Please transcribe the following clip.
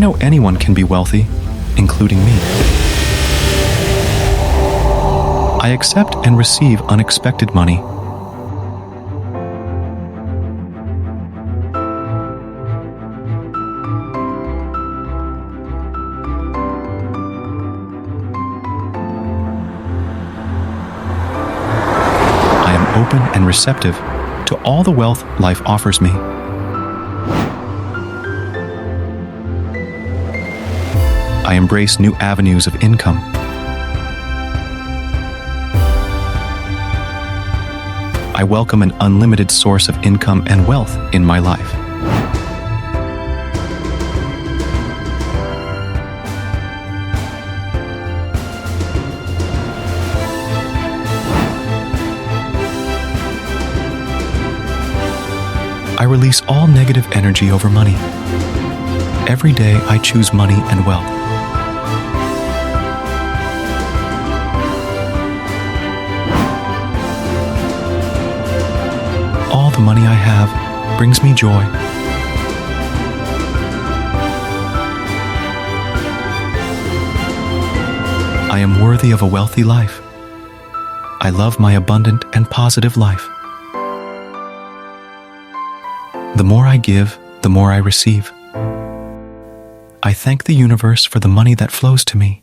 know anyone can be wealthy, including me. I accept and receive unexpected money. I am open and receptive to all the wealth life offers me. I embrace new avenues of income. I welcome an unlimited source of income and wealth in my life. I release all negative energy over money. Every day I choose money and wealth. All the money I have brings me joy. I am worthy of a wealthy life. I love my abundant and positive life. The more I give, the more I receive. I thank the universe for the money that flows to me.